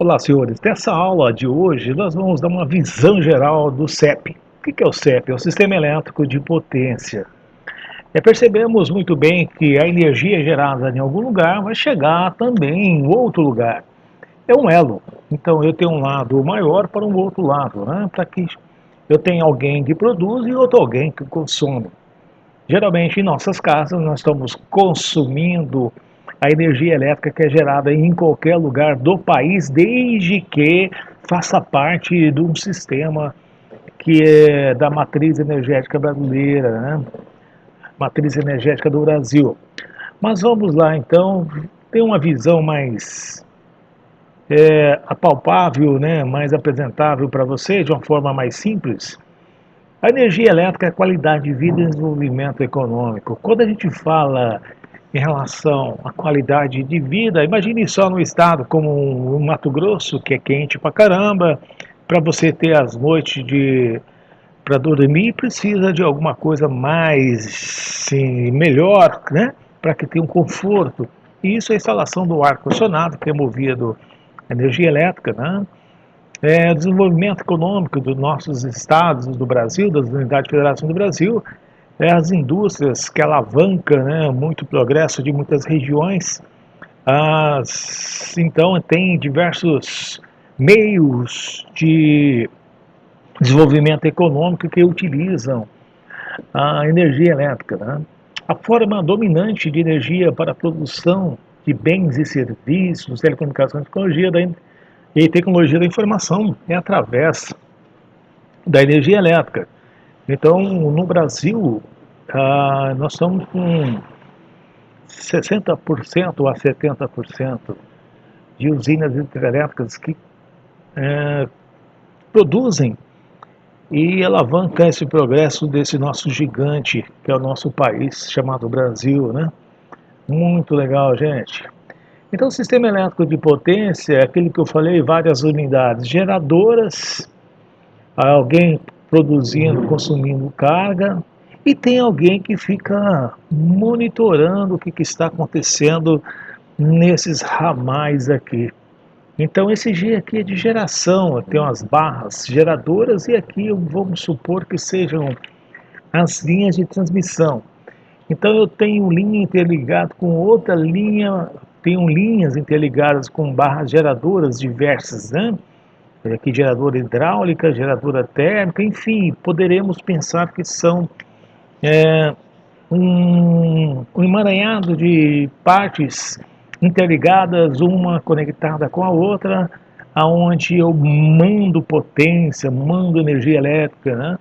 Olá, senhores. Nessa aula de hoje, nós vamos dar uma visão geral do CEP. O que é o CEP? É o Sistema Elétrico de Potência. Percebemos muito bem que a energia gerada em algum lugar vai chegar também em outro lugar. É um elo. Então, eu tenho um lado maior para um outro lado, né? Para que eu tenha alguém que produz e outro alguém que consome. Geralmente, em nossas casas, nós estamos consumindo a energia elétrica que é gerada em qualquer lugar do país, desde que faça parte de um sistema que é da matriz energética brasileira, né? Matriz energética do Brasil. Mas vamos lá, então, ter uma visão mais apalpável, né? Mais apresentável para vocês, de uma forma mais simples. A energia elétrica é qualidade de vida e desenvolvimento econômico. Quando a gente fala em relação à qualidade de vida, imagine só no estado como o Mato Grosso, que é quente pra caramba, para você ter as noites para dormir, precisa de alguma coisa mais sim, melhor, né? Para que tenha um conforto. E isso é a instalação do ar-condicionado, que é movido a energia elétrica, né? O desenvolvimento econômico dos nossos estados do Brasil, das unidades de federação do Brasil, as indústrias que alavancam, né, muito progresso de muitas regiões. Então, tem diversos meios de desenvolvimento econômico que utilizam a energia elétrica, né? A forma dominante de energia para a produção de bens e serviços, telecomunicações e tecnologia da informação é através da energia elétrica. Então, no Brasil, nós estamos com 60% a 70% de usinas hidrelétricas que produzem e alavancam esse progresso desse nosso gigante, que é o nosso país, chamado Brasil, né? Muito legal, gente. Então, o sistema elétrico de potência é aquele que eu falei, várias unidades geradoras, alguém produzindo, consumindo carga, e tem alguém que fica monitorando o que está acontecendo nesses ramais aqui. Então esse G aqui é de geração, tem umas barras geradoras e aqui vamos supor que sejam as linhas de transmissão. Então eu tenho linha interligada com outra linha, tenho linhas interligadas com barras geradoras diversas, né? Aqui geradora hidráulica, geradora térmica, enfim, poderemos pensar que são um emaranhado de partes interligadas, uma conectada com a outra, aonde eu mando potência, mando energia elétrica, né,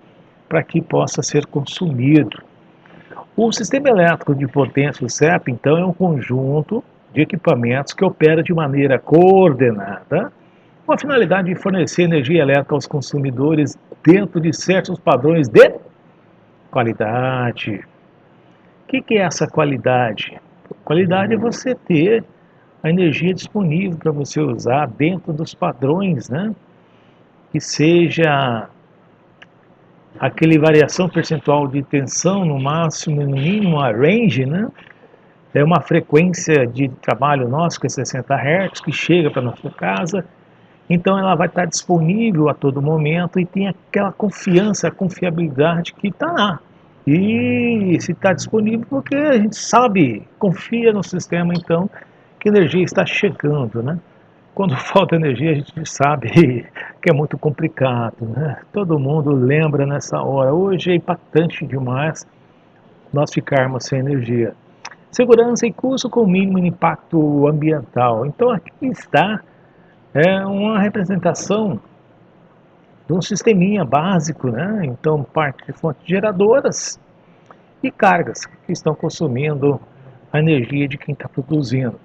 para que possa ser consumido. O sistema elétrico de potência, o CEP, então, é um conjunto de equipamentos que opera de maneira coordenada, com a finalidade de fornecer energia elétrica aos consumidores dentro de certos padrões de qualidade. O que é essa qualidade? Qualidade é você ter a energia disponível para você usar dentro dos padrões, né? Que seja aquele variação percentual de tensão no máximo e no mínimo, a range, né? É uma frequência de trabalho nosso, que é 60 Hz, que chega para a nossa casa. Então ela vai estar disponível a todo momento e tem aquela confiança, a confiabilidade que está lá. E se está disponível, porque a gente sabe, confia no sistema, então, que a energia está chegando, né? Quando falta energia, a gente sabe que é muito complicado, né? Todo mundo lembra nessa hora. Hoje é impactante demais nós ficarmos sem energia. Segurança e custo com mínimo impacto ambiental. Então, aqui está uma representação de um sisteminha básico, né? Então, parte de fontes geradoras e cargas que estão consumindo a energia de quem está produzindo.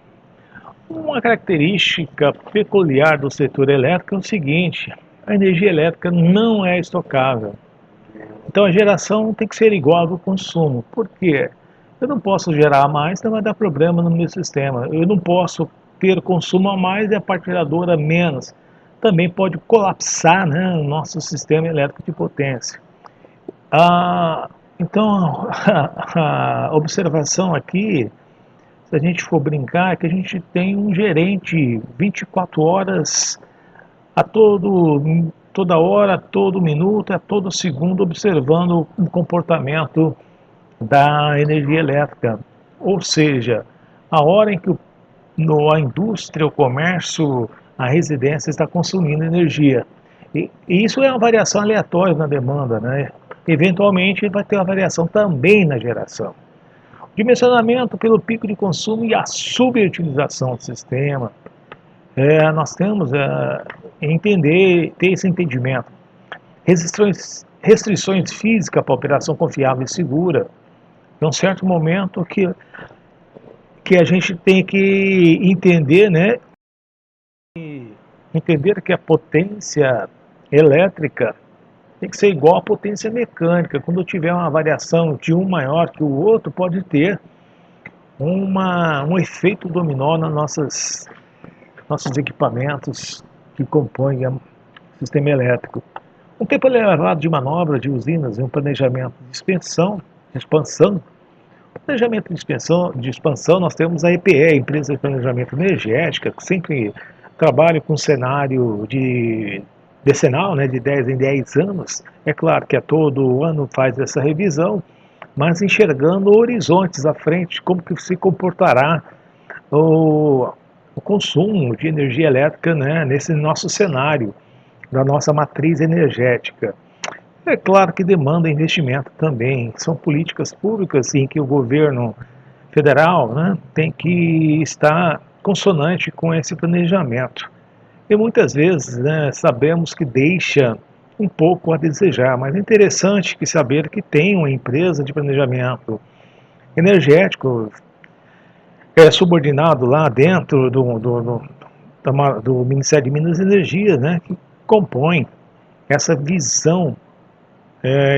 Uma característica peculiar do setor elétrico é o seguinte: a energia elétrica não é estocável. Então a geração tem que ser igual ao consumo. Por quê? Eu não posso gerar mais, não vai dar problema no meu sistema. Eu não posso ter consumo a mais e a parte geradora a menos. Também pode colapsar, né, o nosso sistema elétrico de potência. Então, a observação aqui, se a gente for brincar, é que a gente tem um gerente 24 horas toda hora, a todo minuto, a todo segundo, observando o comportamento da energia elétrica. Ou seja, a hora em que a indústria, o comércio, a residência está consumindo energia. E isso é uma variação aleatória na demanda, né? Eventualmente vai ter uma variação também na geração. Dimensionamento pelo pico de consumo e a subutilização do sistema. Nós temos ter esse entendimento. Restrições físicas para operação confiável e segura. Tem um certo momento que a gente tem que entender, né? Entender que a potência elétrica tem que ser igual à potência mecânica. Quando tiver uma variação de um maior que o outro, pode ter um efeito dominó nos nossos equipamentos que compõem o sistema elétrico. Um tempo elevado de manobra de usinas e um planejamento de expansão. Planejamento de expansão, nós temos a EPE, a Empresa de Planejamento Energética, que sempre trabalha com um cenário decenal, né, de 10 em 10 anos. É claro que a todo ano faz essa revisão, mas enxergando horizontes à frente, como que se comportará o consumo de energia elétrica, né, nesse nosso cenário, da nossa matriz energética. É claro que demanda investimento também. São políticas públicas em que o governo federal, né, tem que estar consonante com esse planejamento. E muitas vezes, né, sabemos que deixa um pouco a desejar, mas é interessante que saber que tem uma empresa de planejamento energético subordinado lá dentro do Ministério de Minas e Energia, né, que compõe essa visão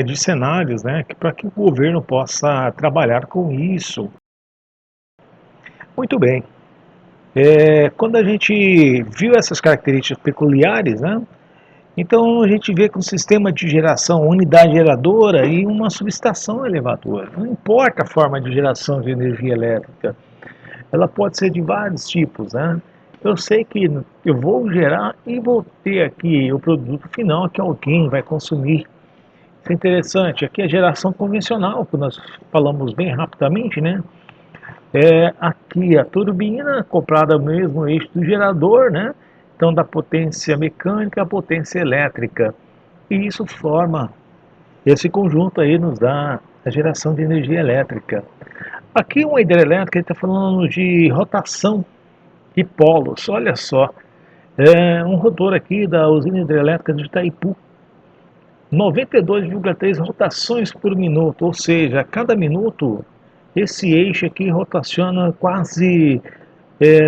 de cenários, né, para que o governo possa trabalhar com isso. Muito bem. Quando a gente viu essas características peculiares, né, então a gente vê que um sistema de geração, unidade geradora e uma subestação elevadora. Não importa a forma de geração de energia elétrica, ela pode ser de vários tipos, né? Eu sei que eu vou gerar e vou ter aqui o produto final que alguém vai consumir. Isso é interessante. Aqui a geração convencional, que nós falamos bem rapidamente, né? Aqui a turbina acoplada ao mesmo eixo do gerador, né? Então da potência mecânica à potência elétrica. E isso forma, esse conjunto aí nos dá a geração de energia elétrica. Aqui uma hidrelétrica, ele está falando de rotação de polos, olha só. Um rotor aqui da usina hidrelétrica de Itaipu, 92,3 rotações por minuto, ou seja, a cada minuto esse eixo aqui rotaciona quase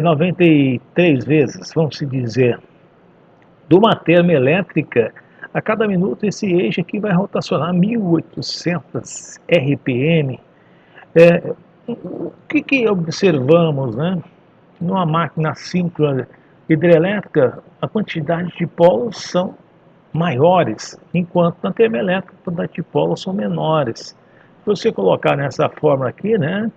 93 vezes, vamos se dizer. De uma termoelétrica, a cada minuto esse eixo aqui vai rotacionar 1.800 RPM. O que observamos, né? Numa máquina síncrona hidrelétrica, a quantidade de polos são maiores, enquanto na termoelétrica a quantidade de polos são menores. Se você colocar nessa fórmula aqui, né,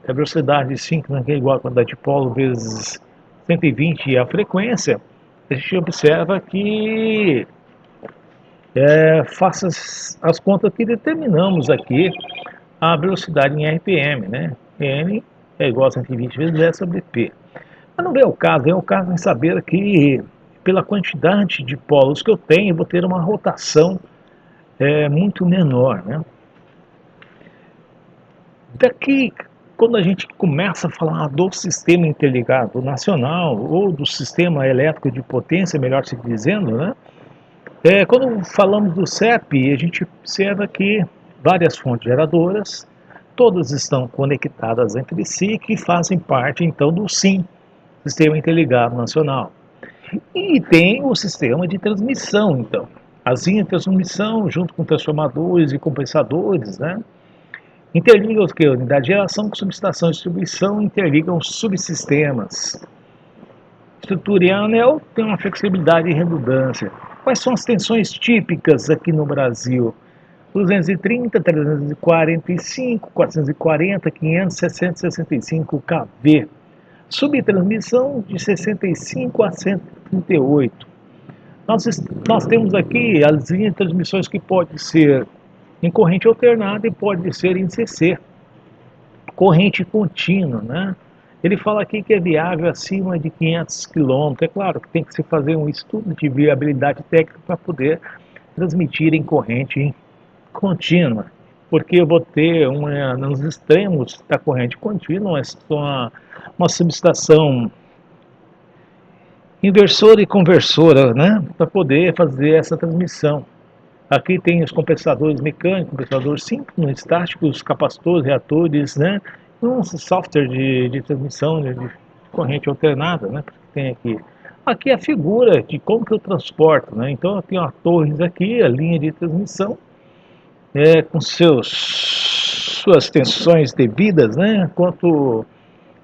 a velocidade síncrona que é igual a quantidade de polo vezes 120 e a frequência, a gente observa que faça as contas que determinamos aqui a velocidade em RPM, né? N é igual a 120 vezes S sobre P. Mas não é o caso em saber que pela quantidade de polos que eu tenho, eu vou ter uma rotação muito menor, né? Daqui, quando a gente começa a falar do sistema interligado nacional, ou do sistema elétrico de potência, melhor se dizendo, né? Quando falamos do CEP, a gente observa que várias fontes geradoras, todas estão conectadas entre si, que fazem parte, então, do SIM, Sistema Interligado Nacional. E tem o sistema de transmissão, então. As linhas de transmissão, junto com transformadores e compensadores, né? Interligam o que? Unidade de geração com subestação e distribuição, interligam subsistemas. Estrutura e anel tem uma flexibilidade e redundância. Quais são as tensões típicas aqui no Brasil? 230, 345, 440, 500, 665 kV. Subtransmissão de 65 a 138. Nós temos aqui as linhas de transmissões que pode ser em corrente alternada e pode ser em CC, corrente contínua, né? Ele fala aqui que é viável acima de 500 quilômetros. É claro que tem que se fazer um estudo de viabilidade técnica para poder transmitir em corrente contínua, porque eu vou ter nos extremos da corrente contínua uma subestação inversora e conversora, né, para poder fazer essa transmissão. Aqui tem os compensadores mecânicos, compensadores simples, estáticos, capacitores, reatores, né, um software de transmissão de corrente alternada, né, que tem aqui. Aqui é a figura de como que eu transporto, né, então eu tenho uma torres aqui, a linha de transmissão, com suas tensões devidas, né, quanto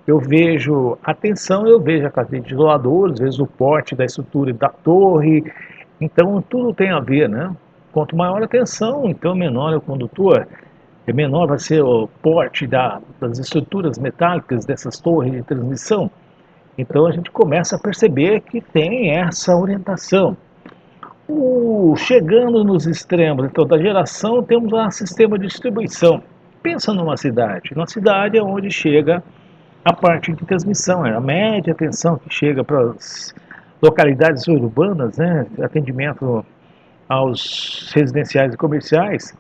eu vejo a tensão, eu vejo a cadeia de isoladores, vejo o porte da estrutura da torre, então tudo tem a ver, né? Quanto maior a tensão, então menor é o condutor, menor vai ser o porte das estruturas metálicas dessas torres de transmissão. Então a gente começa a perceber que tem essa orientação. Chegando nos extremos, então, da geração, temos um sistema de distribuição. Pensa numa cidade. Uma cidade é onde chega a parte de transmissão, é a média tensão que chega para as localidades urbanas, né, atendimento aos residenciais e comerciais.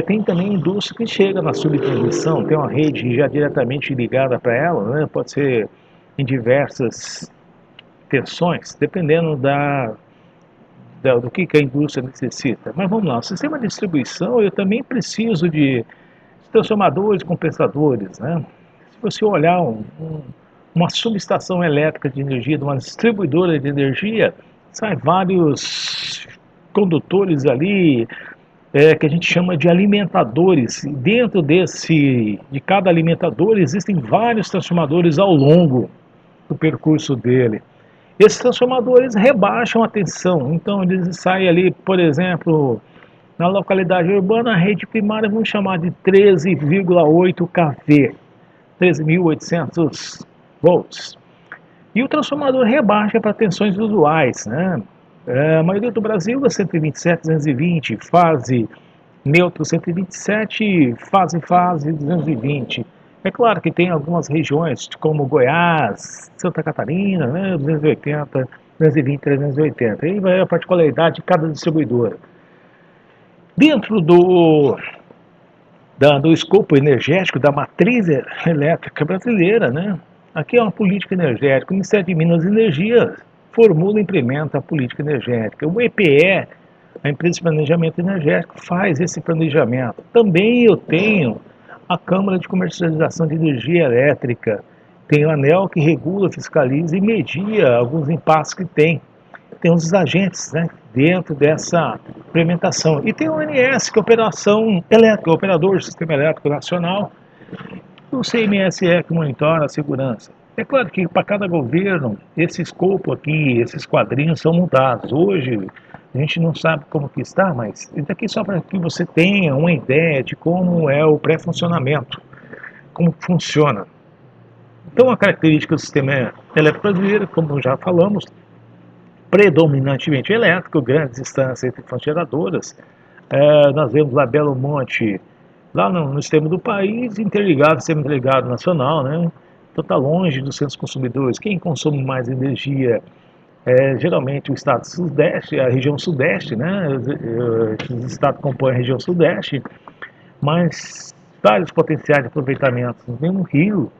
Tem também indústria que chega na subtransmissão, tem uma rede já diretamente ligada para ela, né, pode ser em diversas tensões, dependendo do que a indústria necessita. Mas vamos lá, o sistema de distribuição eu também preciso de transformadores, compensadores, né? Se você olhar uma subestação elétrica de energia, de uma distribuidora de energia, sai vários condutores ali, que a gente chama de alimentadores. E dentro de cada alimentador existem vários transformadores ao longo do percurso dele. Esses transformadores rebaixam a tensão, então eles saem ali, por exemplo, na localidade urbana, a rede primária vamos chamar de 13,8 kV, 13.800 volts. E o transformador rebaixa para tensões usuais, né? A maioria do Brasil é 127, 220, fase neutro 127, fase 220. É claro que tem algumas regiões, como Goiás, Santa Catarina, né, 280, 220, 380. Aí vai a particularidade de cada distribuidora. Dentro do escopo energético da matriz elétrica brasileira, né? Aqui é uma política energética. O Ministério de Minas e Energia formula e implementa a política energética. O EPE, a Empresa de Planejamento Energético, faz esse planejamento. Também eu tenho a Câmara de Comercialização de Energia Elétrica. Tem o ANEEL que regula, fiscaliza e media alguns impasses que tem. Tem os agentes, né, dentro dessa implementação. E tem o ONS, que é Operação Elétrica, Operador do Sistema Elétrico Nacional, e o CMSE, que monitora a segurança. É claro que para cada governo, esse escopo aqui, esses quadrinhos são mudados. Hoje, a gente não sabe como que está, mas isso aqui só para que você tenha uma ideia de como é o pré-funcionamento, como funciona. Então, a característica do sistema elétrico brasileiro, como já falamos, predominantemente elétrico, grandes distâncias entre fontes geradoras. Nós vemos lá Belo Monte, lá no extremo do país, interligado, sistema interligado nacional, né? Então está longe dos centros consumidores. Quem consome mais energia geralmente o estado sudeste, a região sudeste, né? Os estados compõem a região sudeste, mas vários potenciais de aproveitamento no mesmo rio,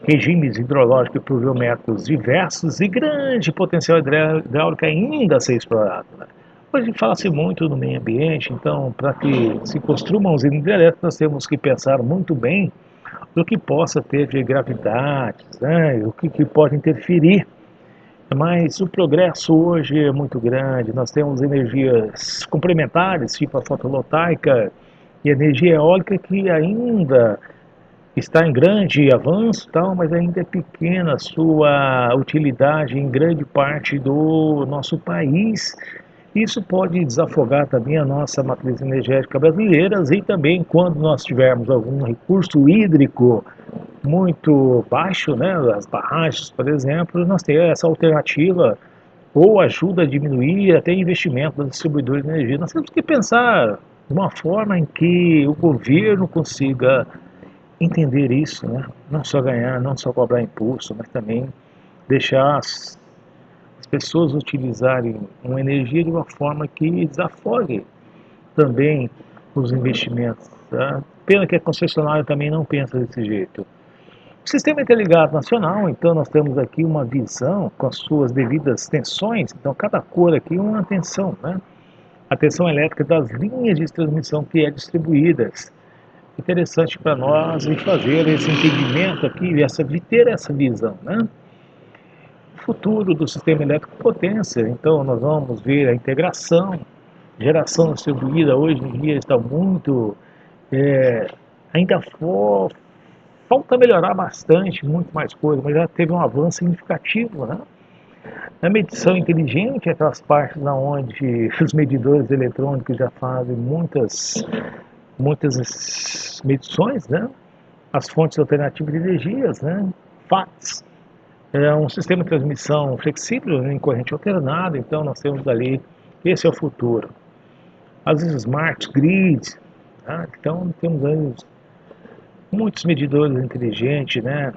regimes hidrológicos e pluviométricos diversos e grande potencial hidráulico ainda a ser explorado. Né? Hoje fala-se muito no meio ambiente, então, para que se construa uma usina hidrelétrica, nós temos que pensar muito bem do que possa ter de gravidades, né? O que pode interferir. Mas o progresso hoje é muito grande, nós temos energias complementares, tipo a fotovoltaica e energia eólica, que ainda está em grande avanço, tal, mas ainda é pequena a sua utilidade em grande parte do nosso país. Isso pode desafogar também a nossa matriz energética brasileira e também quando nós tivermos algum recurso hídrico muito baixo, né, as barragens, por exemplo, nós temos essa alternativa ou ajuda a diminuir até investimento dos distribuidores de energia. Nós temos que pensar de uma forma em que o governo consiga entender isso, né? Não só ganhar, não só cobrar imposto, mas também deixar as pessoas utilizarem uma energia de uma forma que desafogue também os investimentos. Tá? Pena que a concessionária também não pensa desse jeito. O sistema interligado nacional, então nós temos aqui uma visão com as suas devidas tensões, então cada cor aqui é uma tensão, né? A tensão elétrica das linhas de transmissão que é distribuídas. Interessante para nós e fazer esse entendimento aqui, de ter essa visão, né? O futuro do sistema elétrico potência, então nós vamos ver a integração, geração distribuída hoje em dia está muito, é, ainda falta melhorar bastante, muito mais coisa, mas já teve um avanço significativo, né? A medição inteligente, aquelas partes onde os medidores eletrônicos já fazem muitas medições, né? As fontes alternativas de energias, né? FATS, é um sistema de transmissão flexível, né, em corrente alternada, então nós temos ali, esse é o futuro. As smart grids, tá? Então temos aí muitos medidores inteligentes, né?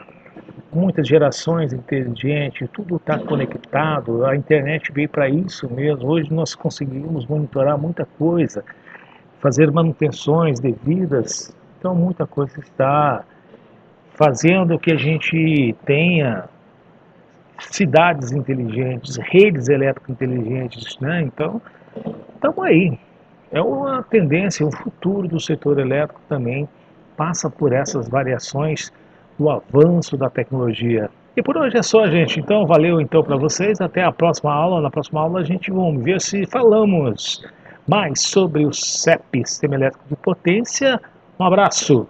Muitas gerações inteligentes, tudo está conectado, a internet veio para isso mesmo. Hoje nós conseguimos monitorar muita coisa, fazer manutenções devidas, então muita coisa está fazendo que a gente tenha cidades inteligentes, redes elétricas inteligentes, né? Então, estamos aí. É uma tendência, um futuro do setor elétrico também passa por essas variações do avanço da tecnologia. E por hoje é só, gente. Então, valeu então para vocês. Até a próxima aula. Na próxima aula a gente vamos ver se falamos mais sobre o CEP, Sistema Elétrico de Potência. Um abraço.